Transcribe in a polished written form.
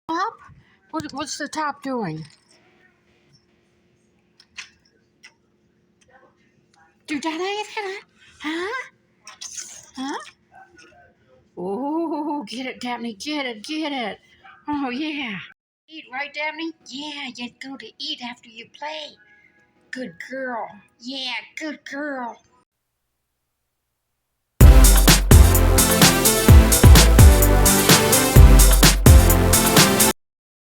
Top? What's the top doing? Do that? Huh? Huh? Oh, get it, Daphne. Get it, get it. Oh, yeah. Eat, right, Daphne? Yeah, you go to eat after you play. Good girl. Yeah, good girl.